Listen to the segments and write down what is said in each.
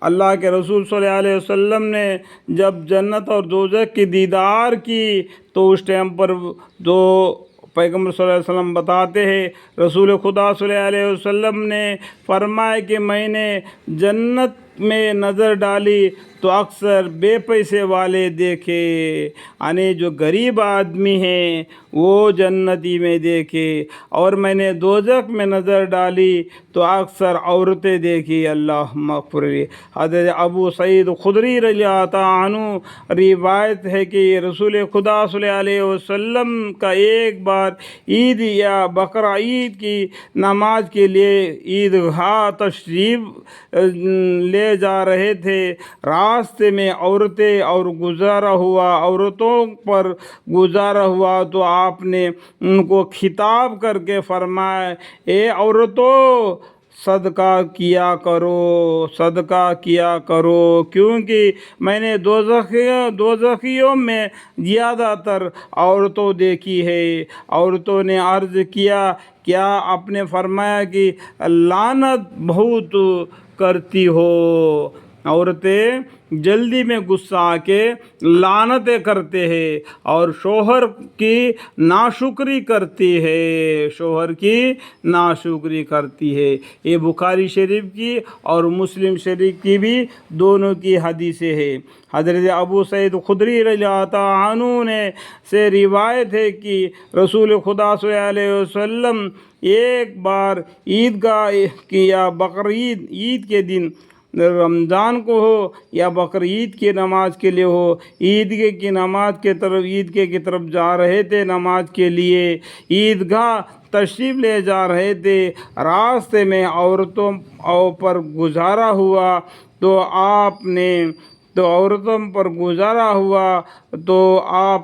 اللہ کے رسول صلی اللہ علیہ وسلم نے جب جنت اور دوزخ کی دیدار کی تو اس ٹائم پر جو پیغمبر صلی اللہ علیہ وسلم بتاتے ہیں، رسول خدا صلی اللہ علیہ وسلم نے فرمایا کہ میں نے جنت میں نظر ڈالی تو اکثر بے پیسے والے دیکھے، یعنی جو غریب آدمی ہیں وہ جنتی میں دیکھے، اور میں نے دوزخ میں نظر ڈالی تو اکثر عورتیں دیکھی۔ اللہم اغفر لی۔ حضرت ابو سعید خدری رضی اللہ تعالیٰ عنہ روایت ہے کہ رسول خدا صلی اللہ علیہ وسلم کا ایک بار عید یا بقرہ عید کی نماز کے لیے عیدگاہ تشریف لے جا رہے تھے، راستے میں عورتیں اور عورتوں پر گزارا ہوا تو آپ نے ان کو خطاب کر کے فرمایا، اے عورتوں، صدقہ کیا کرو، صدقہ کیا کرو، کیونکہ میں نے دوزخیوں میں زیادہ تر عورتوں دیکھی ہے۔ عورتوں نے عرض کیا، کیا؟ آپ نے فرمایا کہ لعنت بہت کرتی ہو۔ عورتیں جلدی میں غصہ آ کے لعنتیں کرتے ہیں اور شوہر کی ناشکری کرتی ہے، شوہر کی ناشکری کرتی ہے۔ یہ بخاری شریف کی اور مسلم شریف کی بھی دونوں کی حدیثیں ہیں۔ حضرت ابو سعید خدری رضی اللہ تعالیٰ عنہ نے سے روایت ہے کہ رسول خدا صلی اللہ علیہ وسلم ایک بار عیدگاہ کی یا بقرعید عید کے دن، رمضان کو ہو یا بقرعید کی نماز کے لیے ہو، عید کی نماز کی طرف جا رہے تھے نماز کے لیے، عیدگاہ تشریف لے جا رہے تھے، راستے میں عورتوں پر گزارا ہوا تو آپ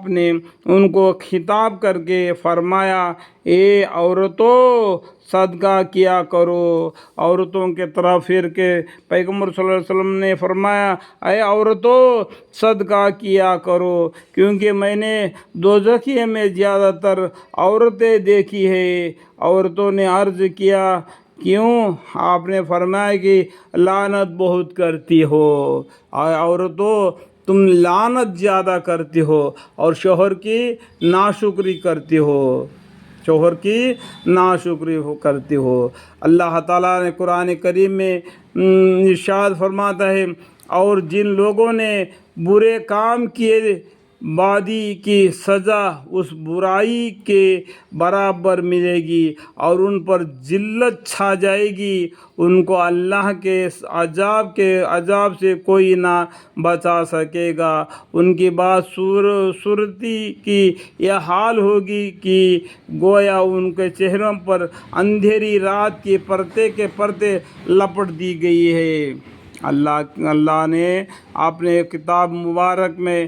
نے ان کو خطاب کر کے فرمایا، اے عورتوں، صدقہ کیا کرو۔ عورتوں کے طرف پھر کے پیغمبر صلی اللہ علیہ وسلم نے فرمایا، اے عورتوں، صدقہ کیا کرو، کیونکہ میں نے دوزخیے میں زیادہ تر عورتیں دیکھی ہے۔ عورتوں نے عرض کیا، کیوں؟ آپ نے فرمایا کہ لعنت بہت کرتی ہو، عورتوں تم لعنت زیادہ کرتی ہو اور شوہر کی ناشکری کرتی ہو، شوہر کی ناشکری کرتی ہو۔ اللہ تعالیٰ نے قرآن کریم میں ارشاد فرماتا ہے، اور جن لوگوں نے برے کام کیے بادی کی سزا اس برائی کے برابر ملے گی اور ان پر ذلت چھا جائے گی، ان کو اللہ کے عذاب سے کوئی نہ بچا سکے گا۔ ان کی بات صورتی کی یہ حال ہوگی کہ گویا ان کے چہروں پر اندھیری رات کی پردے کے پردے لپٹ دی گئی ہے۔ اللہ نے اپنے کتاب مبارک میں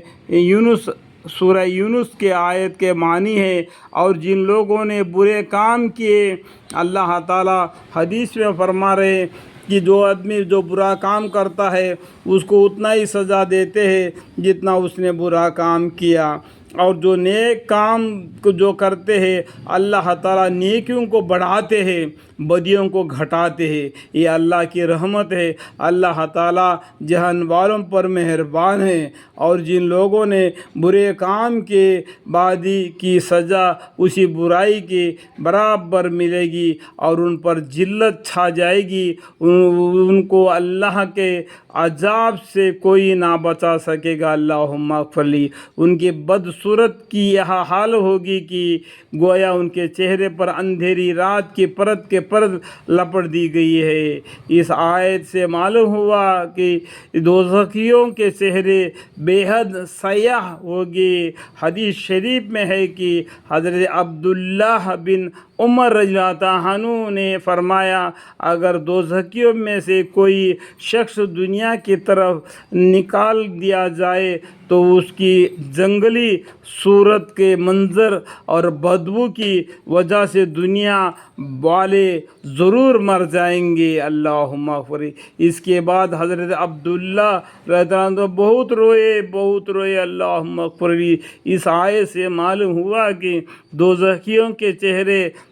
سورہ یونس کے آیت کے معنی ہے، اور جن لوگوں نے برے کام کیے، اللہ تعالیٰ حدیث میں فرما رہے ہیں کہ جو آدمی جو برا کام کرتا ہے اس کو اتنا ہی سزا دیتے ہیں جتنا اس نے برا کام کیا، اور جو نیک کام جو کرتے ہیں اللہ تعالیٰ نیکیوں کو بڑھاتے ہیں، بدیوں کو گھٹاتے ہیں۔ یہ اللہ کی رحمت ہے۔ اللہ تعالیٰ جہان والوں پر مہربان ہے، اور جن لوگوں نے برے کام کے بعدی کی سزا اسی برائی کے برابر ملے گی اور ان پر ذلت چھا جائے گی، ان کو اللہ کے عذاب سے کوئی نہ بچا سکے گا۔ اللہم اغفر لی۔ ان کی بدصورت کی یہ حال ہوگی کہ گویا ان کے چہرے پر اندھیری رات کی پرت کے پرت لپٹ دی گئی ہے۔ اس آیت سے معلوم ہوا کہ دوزخیوں کے چہرے بے حد سیاہ ہوگی۔ حدیث شریف میں ہے کہ حضرت عبداللہ بن عمر رضی اللہ عنہ نے فرمایا، اگر دوزخیوں میں سے کوئی شخص دنیا کی طرف نکال دیا جائے تو اس کی جنگلی صورت کے منظر اور بدبو کی وجہ سے دنیا والے ضرور مر جائیں گے۔ اللہم اغفر۔ اس کے بعد حضرت عبداللہ رضی اللہ عنہ بہت روئے۔ اللہم اغفر۔ اس آیت سے معلوم ہوا کہ دوزخیوں کے چہرے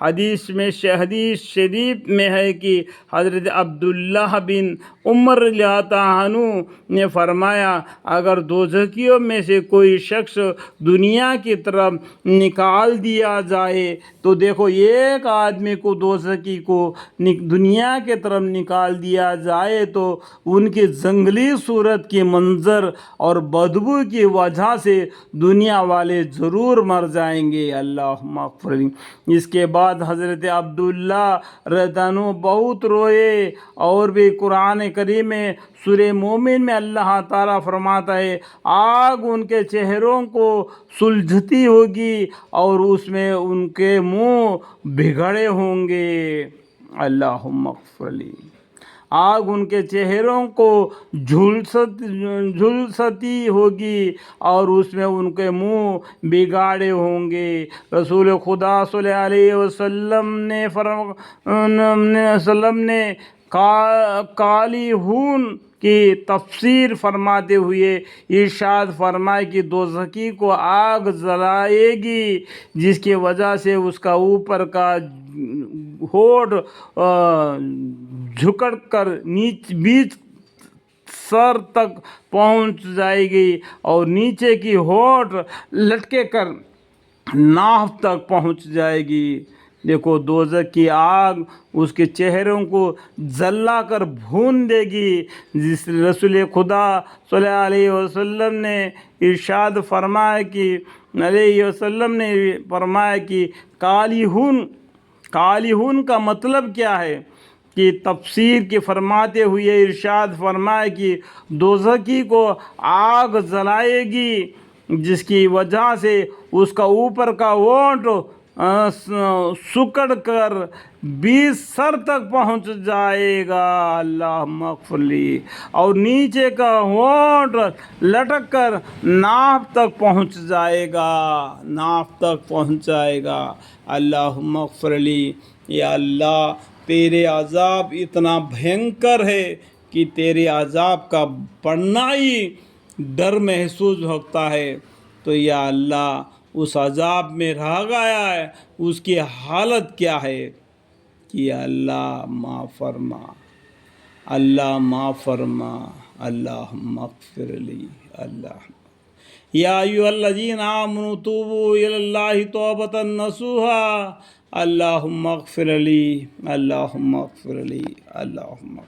حدیث شریف میں ہے کہ حضرت عبداللہ بن عمر رضی اللہ عنہ نے فرمایا اگر دوزخیوں میں سے کوئی شخص دنیا کی طرف نکال دیا جائے تو دیکھو ایک آدمی کو دوزخی کو دنیا کی طرف نکال دیا جائے تو ان کی جنگلی صورت کی منظر اور بدبو کی وجہ سے دنیا والے ضرور مر جائیں گے۔ اللہم اغفر لی۔ اس کے بعد حضرت عبداللہ رضی اللہ عنہ بہت روئے، اور بھی قرآن کریم میں سورہ مومن میں اللہ تعالیٰ فرماتا ہے آگ ان کے چہروں کو سلجھتی ہوگی اور اس میں ان کے منہ بگڑے ہوں گے۔ اللہم اغفر لی۔ آگ ان کے چہروں کو جھلستی ہوگی اور اس میں ان کے منہ بگاڑے ہوں گے۔ رسول خدا صلی اللہ علیہ وسلم نے کالی ہون کی تفسیر فرماتے ہوئے ارشاد فرمائے کہ دوزخی کو آگ جلائے گی جس کی وجہ سے اس کا اوپر کا ہونٹ جھکڑ کر بیچ سر تک پہنچ جائے گی اور نیچے کی ہونٹ لٹکے کر ناف تک پہنچ جائے گی۔ دیکھو دوزخ کی آگ اس کے چہروں کو جلا کر بھون دے گی، جس رسول خدا صلی اللہ علیہ وسلم نے ارشاد فرمایا کہ کالی ہون کا مطلب کیا ہے کہ تفسیر کی فرماتے ہوئے ارشاد فرمایا کہ دوزخی کو آگ جلائے گی جس کی وجہ سے اس کا اوپر کا ہونٹ سکڑ کر بیچ سر تک پہنچ جائے گا، اللہم اغفر لی، اور نیچے کا ہونٹ لٹک کر ناف تک پہنچ جائے گا، اللہم اغفر لی۔ یا اللہ تیرے عذاب اتنا بھینکر ہے کہ تیرے عذاب کا پڑھنا ہی ڈر محسوس ہوتا ہے، تو یا اللہ اس عذاب میں رہ گیا ہے اس کی حالت کیا ہے کہ اللہ معاف فرما، اللہ معاف فرما، اللہم اغفر لی۔ اللہ یا ایھا الذین آمنوا توبوا الی اللہ توبۃ نصوحا، اللہم اغفر لی، اللہم اغفر لی، اللہم